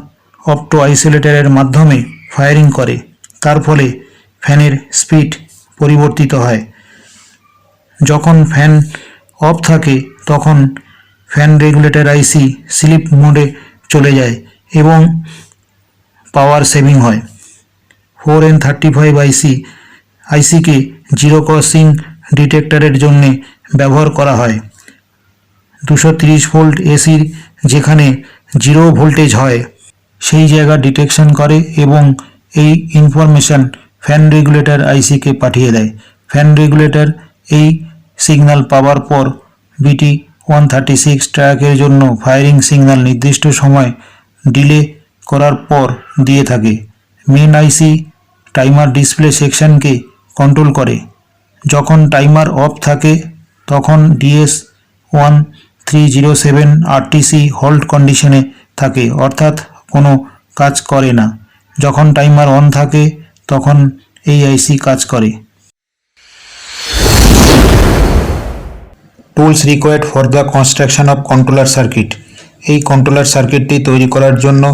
অপটো আইসোলেটরের মাধ্যমে ফায়ারিং করে। তার ফলে ফ্যানের স্পিড পরিবর্তিত হয়। যখন ফ্যান অফ থাকে তখন ফ্যান রেগুলেটর আইসি স্লিপ মোডে চলে যায় এবং পাওয়ার সেভিং হয়। 4N35 আইসিকে জিরো ক্রসিং ডিটেক্টরের জন্য ব্যবহার করা হয়। 230 ভোল্ট এসি যেখানে জিরো ভোল্টেজ হয় সেই জায়গা ডিটেকশন করে এবং এই ইনফরমেশন ফ্যান রেগুলেটর আইসিকে পাঠিয়ে দেয়। ফ্যান রেগুলেটর এই সিগন্যাল পাওয়ার পর BT136 ট্র্যাকের জন্য ফায়ারিং সিগন্যাল নির্দিষ্ট সময় ডিলে করার পর দিয়ে থাকে। মেন আইসি টাইমার ডিসপ্লে সেকশনকে কন্ট্রোল করে। যখন টাইমার অফ থাকে তখন DS1307 RTC হোল্ড কন্ডিশনে থাকে, অর্থাৎ কোনো কাজ করে না। যখন টাইমার অন থাকে তখন এই আইসি কাজ করে। Tools required for the construction of controller circuit. এই কন্ট্রোলার সার্কিটটি তৈরি করার জন্য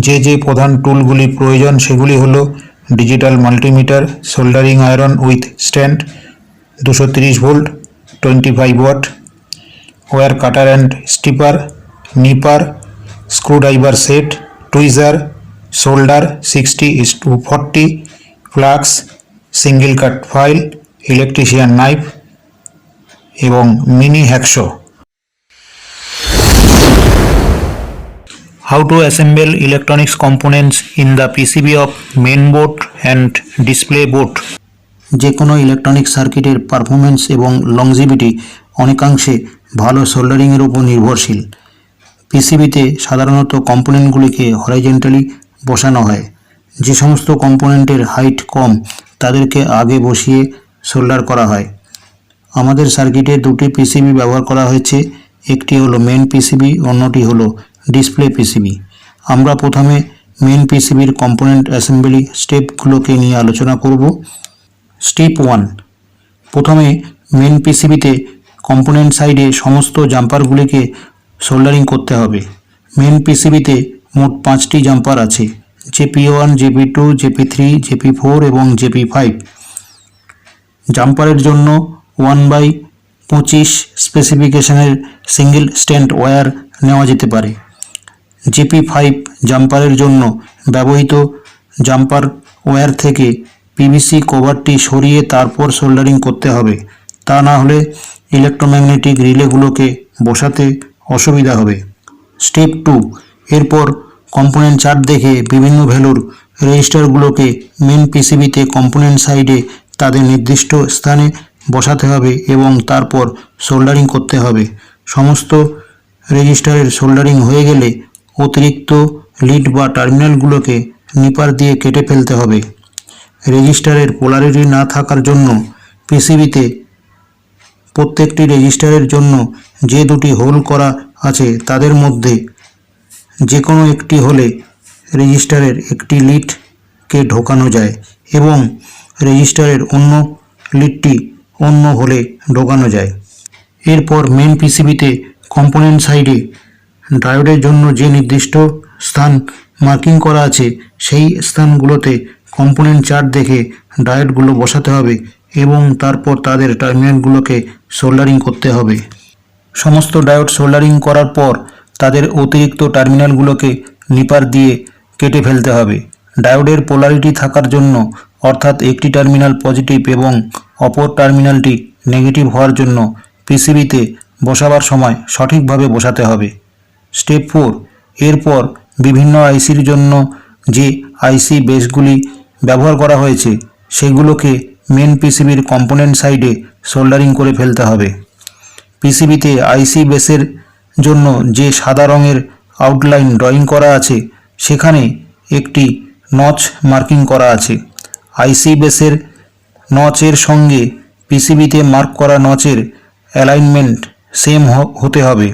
যে যে প্রধান টুলগুলি প্রয়োজন সেগুলি হলো digital multimeter, soldering iron with stand, 230 volt, 25 watt, wire cutter and stripper, nipper, screwdriver set, tweezer, solder 60:40, flux, single cut file, electrician knife এবং mini hacksaw. How to assemble electronics components in the PCB of main board and display board? যে কোনো electronic সার্কিটের performance এবং longevity অনেকাংশে ভালো সোল্ডারিংয়ের উপর নির্ভরশীল। পিসিবিতে সাধারণত কম্পোনেন্টগুলিকে হরাইজন্টালি বসানো হয়। যে সমস্ত কম্পোনেন্টের হাইট কম তাদেরকে আগে বসিয়ে সোল্ডার করা হয়। আমাদের সার্কিটে দুটি পিসিবি ব্যবহার করা হয়েছে, একটি হলো মেন পিসিবি, অন্যটি হলো ডিসপ্লে পিসিবি। আমরা প্রথমে মেন পিসিবির কম্পোনেন্ট অ্যাসেম্বলি স্টেপগুলোকে নিয়ে আলোচনা করব। স্টেপ 1, প্রথমে মেন পিসিবিতে কম্পোনেন্ট সাইডে সমস্ত জাম্পারগুলিকে সোল্ডারিং করতে হবে। মেন পিসিবিতে মোট 5টি জাম্পার আছে, জেপি1, জেপি2, জেপি3, জেপি4 এবং জেপি5। জাম্পারের জন্য 1/25 স্পেসিফিকেশনের সিঙ্গেল স্ট্যান্ড ওয়্যার নেওয়া যেতে পারে। জেপি5 জাম্পারের জন্য ব্যবহৃত জাম্পার ওয়্যার থেকে পিভিসি কভারটি সরিয়ে তারপর সোল্ডারিং করতে হবে, তা না হলে ইলেকট্রোম্যাগনেটিক রিলেগুলোকে বসাতে অসুবিধা হবে। স্টেপ 2, এরপর কম্পোনেন্ট চার্ট দেখে বিভিন্ন ভ্যালুর রেজিস্টারগুলোকে মেন পিসিবিতে কম্পোনেন্ট সাইডে তাদের নির্দিষ্ট স্থানে বসাতে হবে এবং তারপর সোল্ডারিং করতে হবে। সমস্ত রেজিস্টারের সোল্ডারিং হয়ে গেলে অতিরিক্ত লিড বা টার্মিনালগুলোকে নিপার দিয়ে কেটে ফেলতে হবে। রেজিস্টারের পোলারিটি না থাকার জন্য পিসিবিতে প্রত্যেকটি রেজিস্টারের জন্য যে দুটি হোল করা আছে তাদের মধ্যে যে কোনো একটি হলে রেজিস্টারের একটি লিডকে ঢোকানো যায় এবং রেজিস্টারের অন্য লিডটি অন্য হোলে ঢোকানো যায়। এরপর মেন পিসিবিতে কম্পোনেন্ট সাইডে ডায়োডের জন্য যে নির্দিষ্ট স্থান মার্কিং করা আছে সেই স্থানগুলোতে কম্পোনেন্ট চার্ট দেখে ডায়োডগুলো বসাতে হবে এবং তারপর তাদের টার্মিনালগুলোকে সোল্ডারিং করতে হবে। সমস্ত ডায়োড সোল্ডারিং করার পর তাদের অতিরিক্ত টার্মিনালগুলোকে নিপার দিয়ে কেটে ফেলতে হবে। ডায়োডের পোলারিটি থাকার জন্য, অর্থাৎ একটি টার্মিনাল পজিটিভ এবং অপর টার্মিনালটি নেগেটিভ হওয়ার জন্য পিসিবিতে বসাবার সময় সঠিকভাবে বসাতে হবে। স্টেপ 4, এরপর বিভিন্ন আইসির জন্য যে আইসি বেসগুলি ব্যবহার করা হয়েছে সেগুলোকে মেন পিসিবির কম্পোনেন্ট সাইডে সোল্ডারিং করে ফেলতে হবে। পিসিবিতে আইসি বেসের জন্য যে সাদা রঙের আউটলাইন ড্রয়িং করা আছে সেখানে একটি নচ মার্কিং করা আছে। আইসি বেসের নচের সঙ্গে পিসিবিতে মার্ক করা নচের অ্যালাইনমেন্ট সেম হতে হবে।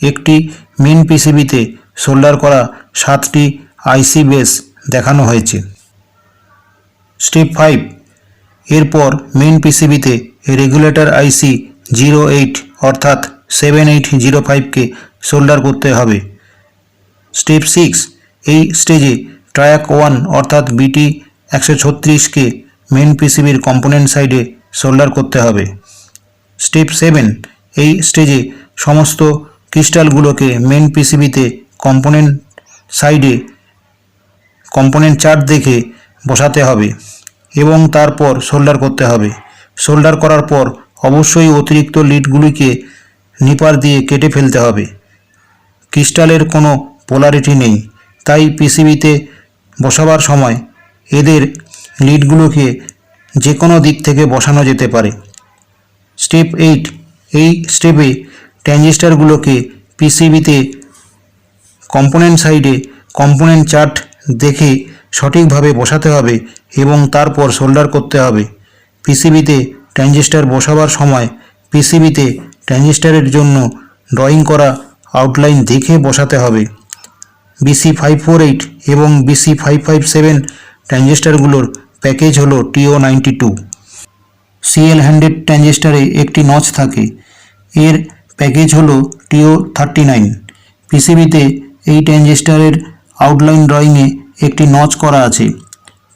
একটি মেন পিসিবিতে সোল্ডার করা 7টি আইসি বেস দেখানো হয়েছে। স্টেপ 5, এরপর মেন পিসিবিতে রেগুলেটর আইসি 08 অর্থাৎ 7805কে সোল্ডার করতে হবে। স্টেপ 6, এই স্টেজে ট্রায়াক 1 অর্থাৎ বিটি 136কে মেন পিসিবির কম্পোনেন্ট সাইডে সোল্ডার করতে হবে। স্টেপ 7, এই স্টেজে সমস্ত ক্রিস্টালগুলোকে মেন পিসিবিতে কম্পোনেন্ট সাইডে কম্পোনেন্ট চার্ট দেখে বসাতে হবে এবং তারপর সোল্ডার করতে হবে। সোল্ডার করার পর অবশ্যই অতিরিক্ত লিডগুলিকে নিপার দিয়ে কেটে ফেলতে হবে। ক্রিস্টালের কোনো পোলারিটি নেই, তাই পিসিবিতে বসাবার সময় এদের লিডগুলোকে যে কোনো দিক থেকে বসানো যেতে পারে। স্টেপ 8, এই স্টেপে ট্রানজিস্টারগুলোকে পিসিবিতে কম্পোনেন্ট সাইডে কম্পোনেন্ট চার্ট দেখে সঠিকভাবে বসাতে হবে এবং তারপর সোল্ডার করতে হবে। পিসিবিতে ট্রানজিস্টার বসাবার সময় পিসিবিতে ট্রানজিস্টারের জন্য ড্রয়িং করা আউটলাইন দেখে বসাতে হবে। BC548 এবং BC557 ট্রানজিস্টারগুলোর প্যাকেজ হলো TO92। CL100 ট্রানজিস্টারে একটি নচ থাকে, এর প্যাকেজ হলো TO39। পিসিবিতে এই ট্রানজিস্টারের আউটলাইন ড্রয়িংয়ে একটি নচ করা আছে।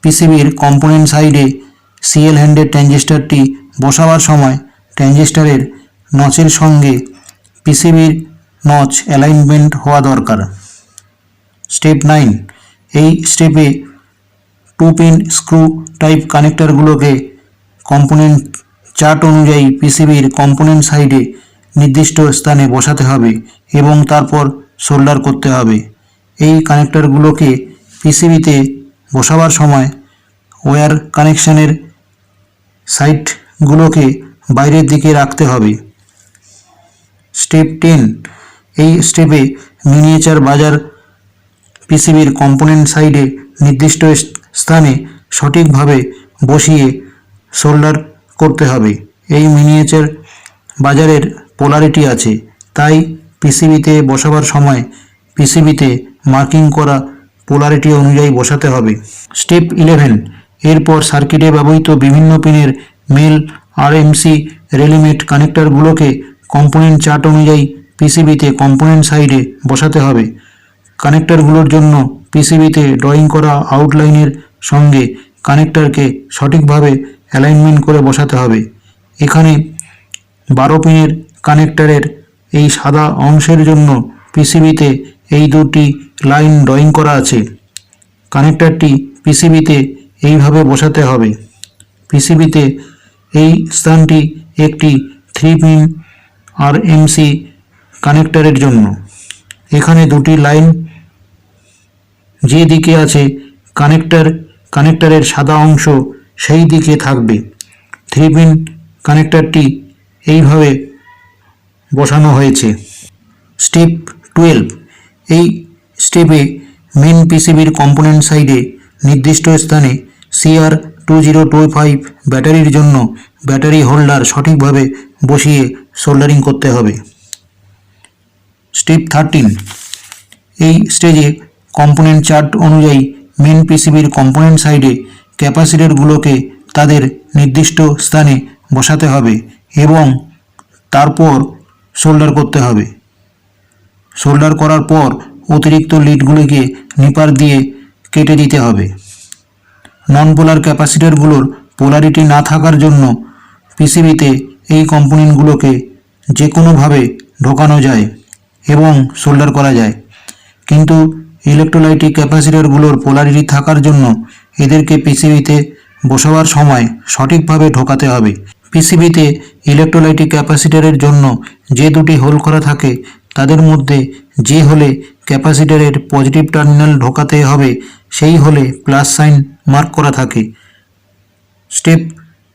পিসিবির কম্পোনেন্ট সাইডে CL100 ট্রানজিস্টারটি বসাবার সময় ট্রানজিস্টারের নচের সঙ্গে পিসিবির নচ অ্যালাইনমেন্ট হওয়া দরকার। স্টেপ 9, এই স্টেপে 2 পিন স্ক্রু টাইপ কানেক্টরগুলোকে কম্পোনেন্ট চার্ট অনুযায়ী পিসিবির কম্পোনেন্ট সাইডে নির্দিষ্ট স্থানে বসাতে হবে এবং তারপর সোল্ডার করতে হবে। এই কানেক্টরগুলোকে পিসিবিতে বসাবার সময় ওয়্যার কানেকশনের সাইডগুলোকে বাইরের দিকে রাখতে হবে। স্টেপ 10, এই স্টেপে মিনিয়েচার বাজার পিসিবির কম্পোনেন্ট সাইডে নির্দিষ্ট স্থানে সঠিকভাবে বসিয়ে সোল্ডার করতে হবে। এই মিনিয়েচার বাজারের পোলারিটি আছে, তাই পিসিবিতে বসাবার সময় পিসিবিতে মার্কিং করা পোলারিটি অনুযায়ী বসাতে হবে। স্টেপ 11, এরপর সার্কিটে ব্যবহৃত বিভিন্ন পিনের মেল আরএমসি রেলিমেট কানেক্টরগুলোকে কম্পোনেন্ট চার্ট অনুযায়ী পিসিবিতে কম্পোনেন্ট সাইডে বসাতে হবে। কানেক্টরগুলোর জন্য পিসিবিতে ড্রয়িং করা আউটলাইনের সঙ্গে কানেক্টরকে সঠিকভাবে অ্যালাইনমেন্ট করে বসাতে হবে। এখানে 12 পিনের কানেক্টরের এই সাদা অংশের জন্য পিসিবিতে এই দুটি লাইন ড্রয়িং করা আছে। কানেক্টরটি পিসিবিতে এইভাবে বসাতে হবে। পিসিবিতে এই স্থানটি একটি 3 পিন আরএমসি কানেক্টরের জন্য। এখানে দুটি লাইন যে দিকে আছে কানেক্টরের সাদা অংশ সেই দিকে থাকবে। 3 পিন কানেক্টরটি এইভাবে বসানো হয়েছে। স্টেপ 12, এই স্টেপে মেন পিসিবির কম্পোনেন্ট সাইডে নির্দিষ্ট স্থানে CR2025 ব্যাটারির জন্য ব্যাটারি হোল্ডার সঠিকভাবে বসিয়ে সোল্ডারিং করতে হবে। স্টেপ 13, এই স্টেজে কম্পোনেন্ট চার্ট অনুযায়ী মেন পিসিবির কম্পোনেন্ট সাইডে ক্যাপাসিটরগুলোকে তাদের নির্দিষ্ট স্থানে বসাতে হবে এবং তারপর সোল্ডার করতে হবে। সোল্ডার করার পর অতিরিক্ত লিডগুলিকে নিপার দিয়ে কেটে দিতে হবে। নন পোলার ক্যাপাসিটরগুলোর পোলারিটি না থাকার জন্য পিসিবিতে এই কম্পোনেন্টগুলোকে যে কোনোভাবে ঢোকানো যায় এবং সোল্ডার করা যায়, কিন্তু ইলেকট্রোলাইটিক ক্যাপাসিটরগুলোর পোলারিটি থাকার জন্য এদেরকে পিসিবিতে বসাবার সময় সঠিকভাবে ঢোকাতে হবে। পিসিবিতে ইলেকট্রোলাইটিক ক্যাপাসিটরের জন্য যে দুটি হোল করা থাকে তাদের মধ্যে যে হোলে ক্যাপাসিটরের পজিটিভ টার্মিনাল ঢোকাতে হবে সেই হোলে প্লাস সাইন মার্ক করা থাকে। স্টেপ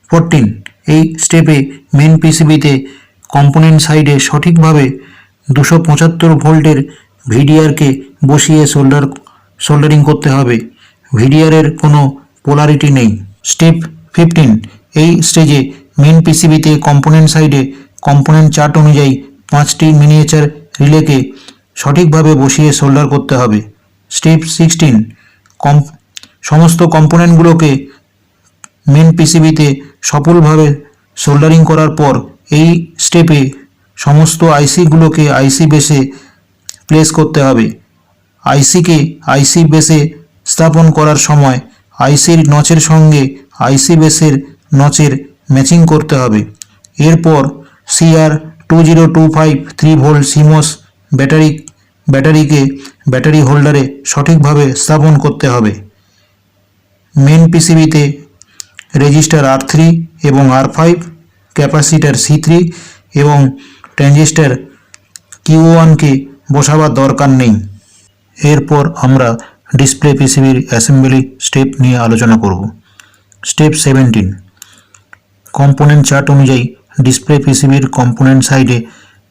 14, এই স্টেপে মেন পিসিবিতে কম্পোনেন্ট সাইডে সঠিকভাবে 275 ভোল্টের ভিডিআরকে বসিয়ে সোল্ডারিং করতে হবে। ভিডিআরের কোনো পোলারিটি নেই। স্টেপ 15, এই স্টেজে মেন পিসিবিতে কম্পোনেন্ট সাইডে কম্পোনেন্ট চার্ট অনুযায়ী 5টি মিনিয়েচার রিলেকে সঠিকভাবে বসিয়ে সোল্ডার করতে হবে। স্টেপ 16, সমস্ত কম্পোনেন্টগুলোকে মেন পিসিবিতে সফলভাবে সোল্ডারিং করার পর এই স্টেপে সমস্ত আইসিগুলোকে আইসি বেসে প্লেস করতে হবে। আইসিকে আইসি বেসে স্থাপন করার সময় আইসির নচের সঙ্গে আইসি বেসের নচের ম্যাচিং করতে হবে। এরপর CR2025 3 ভোল্ট সিমস ব্যাটারিকে ব্যাটারি হোল্ডারে সঠিকভাবে স্থাপন করতে হবে। মেন পিসিবিতে রেজিস্টার R3 এবং R5, ক্যাপাসিটার C3 এবং ট্রানজিস্টার Q1কে বসাবার দরকার নেই। এরপর আমরা ডিসপ্লে পিসিবির অ্যাসেম্বলি স্টেপ নিয়ে আলোচনা করব। স্টেপ 17, কম্পোনেন্ট চার্ট অনুযায়ী ডিসপ্লে পিসিবির কম্পোনেন্ট সাইডে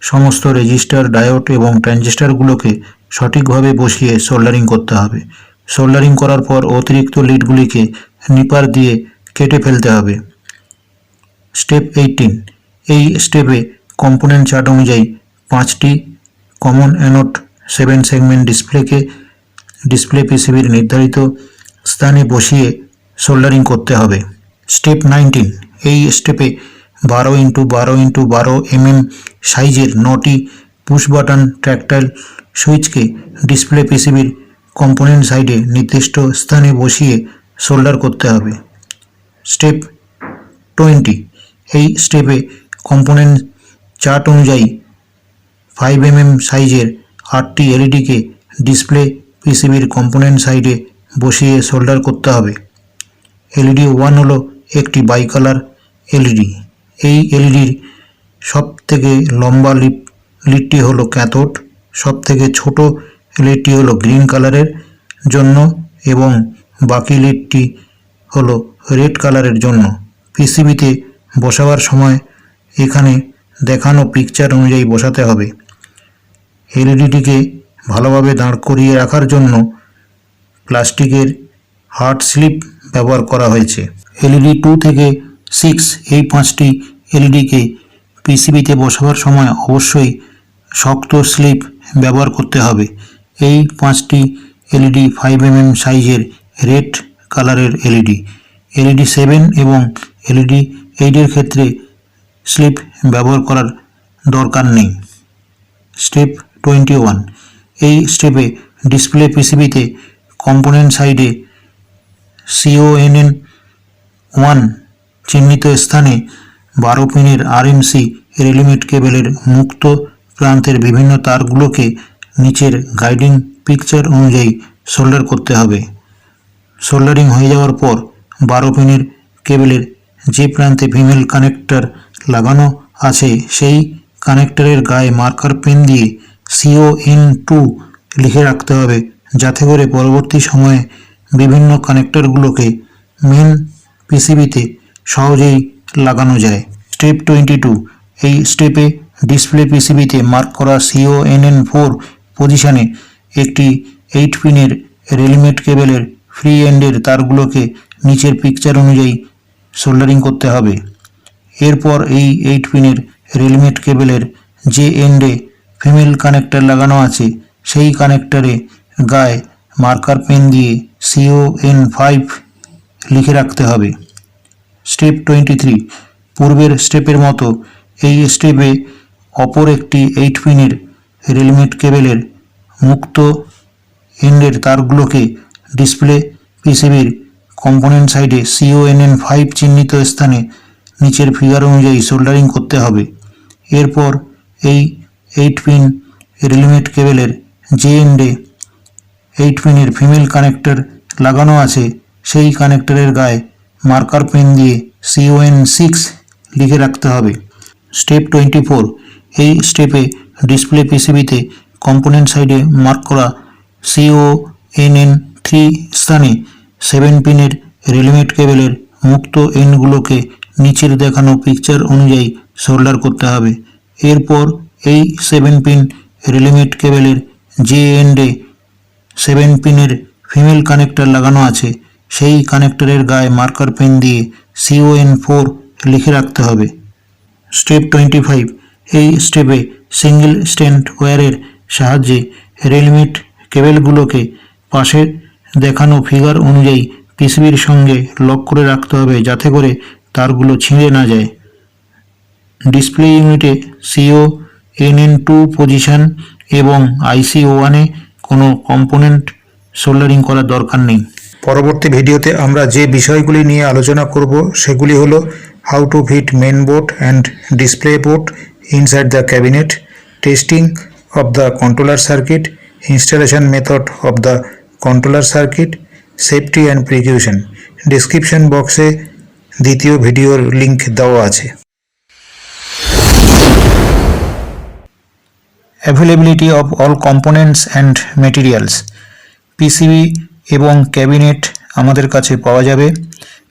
সমস্ত রেজিস্টার, ডায়োড এবং ট্রানজিস্টারগুলোকে সঠিকভাবে বসিয়ে সোল্ডারিং করতে হবে। সোল্ডারিং করার পর অতিরিক্ত লিডগুলিকে নিপার দিয়ে কেটে ফেলতে হবে। স্টেপ 18, এই স্টেপে কম্পোনেন্ট চার্ট অনুযায়ী 5টি কমন অ্যানোড 7 সেগমেন্ট ডিসপ্লে পিসিবির নির্ধারিত স্থানে বসিয়ে সোল্ডারিং করতে হবে। স্টেপ 19, এই স্টেপে 12x12x12 mm সাইজের 9টি পুশ বাটন ট্যাকটাইল সুইচকে ডিসপ্লে পিসিবির কম্পোনেন্ট সাইডে নির্দিষ্ট স্থানে বসিয়ে সোল্ডার করতে হবে। স্টেপ 20, এই স্টেপে কম্পোনেন্ট চার্ট অনুযায়ী 5 mm সাইজের 8টি এলইডিকে ডিসপ্লে পিসিবির কম্পোনেন্ট সাইডে বসিয়ে সোল্ডার করতে হবে। এলইডি 1 হলো একটি বাইকালার এলইডি। এই এলইডির সব থেকে লম্বা লিডটি হলো ক্যাথোড, সব থেকে ছোট লিডটি হলো গ্রিন কালারের জন্য এবং বাকি লিডটি হলো রেড কালারের জন্য। পিসিবিতে বসাবার সময় এখানে দেখানো পিকচার অনুযায়ী বসাতে হবে। এলইডিটিকে ভালোভাবে দাঁড় করিয়ে রাখার জন্য প্লাস্টিকের হার্ড স্লিপ ব্যবহার করা হয়েছে। এলইডি 2 থেকে 6 এই 5টি এলইডিকে পিসিবিতে বসাবার সময় অবশ্যই শক্ত স্লিপ ব্যবহার করতে হবে। এই 5টি এলইডি 5mm সাইজের রেড কালারের এলইডি। এলইডি 7 এবং এলইডি 8 এর ক্ষেত্রে স্লিপ ব্যবহার করার দরকার নেই। স্টেপ 21, এই স্টেপে ডিসপ্লে পিসিবিতে কম্পোনেন্ট সাইডে CONN1 চিহ্নিত স্থানে 12 পিনের আরএমসি রিলিমিট কেবলের মুক্ত প্রান্তের বিভিন্ন তারগুলোকে নিচের গাইডিং পিকচার অনুযায়ী সোল্ডার করতে হবে। সোল্ডারিং হয়ে যাওয়ার পর 12 পিনের কেবলের যে প্রান্তে ফিমেল কানেক্টর লাগানো আছে সেই কানেক্টরের গায়ে মার্কার পেন দিয়ে CON2 লিখে রাখতে হবে, যাতে করে পরবর্তী সময়ে বিভিন্ন কানেক্টরগুলোকে মেন পিসিবিতে সহজেই লাগানো যায়। স্টেপ 22, এই স্টেপে ডিসপ্লে পিসিবিতে মার্ক করা CONN4 পজিশনে একটি 8 পিনের রিলিমিট কেবলের ফ্রি এন্ডের তারগুলোকে নিচের পিকচার অনুযায়ী সোল্ডারিং করতে হবে। এরপর এই 8 পিনের রিলিমিট কেবলের যে এন্ডে ফিমেল কানেক্টর লাগানো আছে সেই কানেক্টরে গায়ে মার্কার পেন দিয়ে CON5 লিখে রাখতে হবে। স্টেপ 23, পূর্বের স্টেপের মতো এই স্টেপে অপর একটি 8 পিনের রিলিমিট কেবলের মুক্ত এন্ডের তারগুলোকে ডিসপ্লে পিসিবির কম্পোনেন্ট সাইডে CONN5 চিহ্নিত স্থানে নিচের ফিগার অনুযায়ী সোল্ডারিং করতে হবে। এরপর এই 8 পিন রিলিমিট কেবলের যে এন্ডে 8 পিনের ফিমেল কানেক্টর লাগানো আছে সেই কানেক্টরের গায়ে মার্কার পেন দিয়ে CON6 লিখে রাখতে হবে। স্টেপ 24, এই স্টেপে ডিসপ্লে পিসিবিতে কম্পোনেন্ট সাইডে মার্ক করা CONN3 স্থানে 7 পিনের রিলিমিট কেবলের মুক্ত এন্ডগুলোকে নিচের দেখানো পিকচার অনুযায়ী সোল্ডার করতে হবে। এরপর এই 7 পিন রিলিমিট কেবলের যে এন্ডে 7 পিনের ফিমেল কানেক্টর লাগানো আছে সেই কানেক্টরের গায়ে মার্কার পেন দিয়ে CON4 লিখে রাখতে হবে। স্টেপ 25, এই স্টেপে সিঙ্গেল স্ট্যান্ড ওয়্যারের সাহায্যে রিলিমিট কেবলগুলোকে পাশে দেখানো ফিগার অনুযায়ী পিসিবির সঙ্গে লক করে রাখতে হবে, যাতে করে তারগুলো ছিঁড়ে না যায়। ডিসপ্লে ইউনিটে CONN2 পজিশন এবং IC01-এ কোনো কম্পোনেন্ট সোল্ডারিং করার দরকার নেই। পরবর্তী ভিডিওতে আমরা যে বিষয়গুলি নিয়ে আলোচনা করব সেগুলি হলো how to fit main board and display board inside the cabinet, testing of the controller circuit, installation method of the controller circuit, safety and precaution. Description বক্সে দ্বিতীয় ভিডিওর লিঙ্ক দেওয়া আছে। Availability of all components and materials. PCB এবং cabinet আমাদের কাছে পাওয়া যাবে।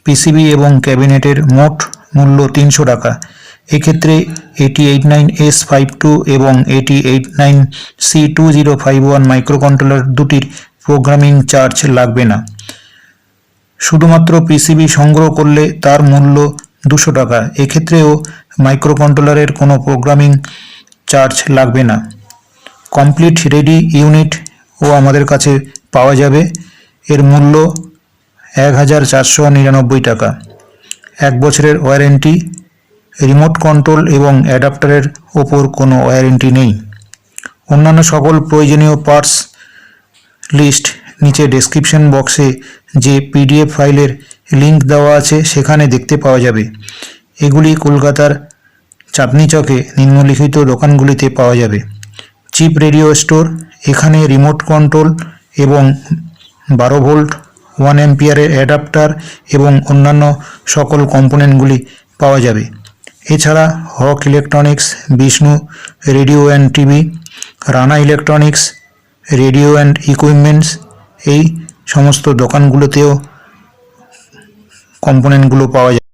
পিসিবি এবং ক্যাবিনেটের মোট মূল্য 300 টাকা। এক্ষেত্রে AT89S52 এবং AT89C2051 মাইক্রোকন্ট্রোলার দুটির প্রোগ্রামিং চার্জ লাগবে না। শুধুমাত্র পিসিবি সংগ্রহ করলে তার মূল্য 200 টাকা। এক্ষেত্রেও মাইক্রোকন্ট্রোলারের কোনো প্রোগ্রামিং চার্জ লাগবে না। কমপ্লিট রেডি ইউনিট ও আমাদের কাছে পাওয়া যাবে। এর মূল্য 1499 টাকা। 1 বছরের ওয়ারেন্টি। রিমোট কন্ট্রোল এবং অ্যাডাপ্টারের ওপর কোনো ওয়ারেন্টি নেই। অন্যান্য সকল প্রয়োজনীয় পার্টস লিস্ট নিচে ডেসক্রিপশন বক্সে যে PDF ফাইলের লিঙ্ক দেওয়া আছে সেখানে দেখতে পাওয়া যাবে। এগুলি কলকাতার চাঁদনি চকে নিম্নলিখিত দোকানগুলিতে পাওয়া যাবে। চিপ রেডিও স্টোর, এখানে রিমোট কন্ট্রোল এবং 12 ভোল্ট 1 অ্যাম্পিয়ারের অ্যাডাপ্টার এবং অন্যান্য সকল কম্পোনেন্টগুলি পাওয়া যাবে। এছাড়া Haque electronics, Bishnu radio and TV, Rana electronics, radio and equipments, এই সমস্ত দোকানগুলোতেও কম্পোনেন্টগুলো পাওয়া যায়।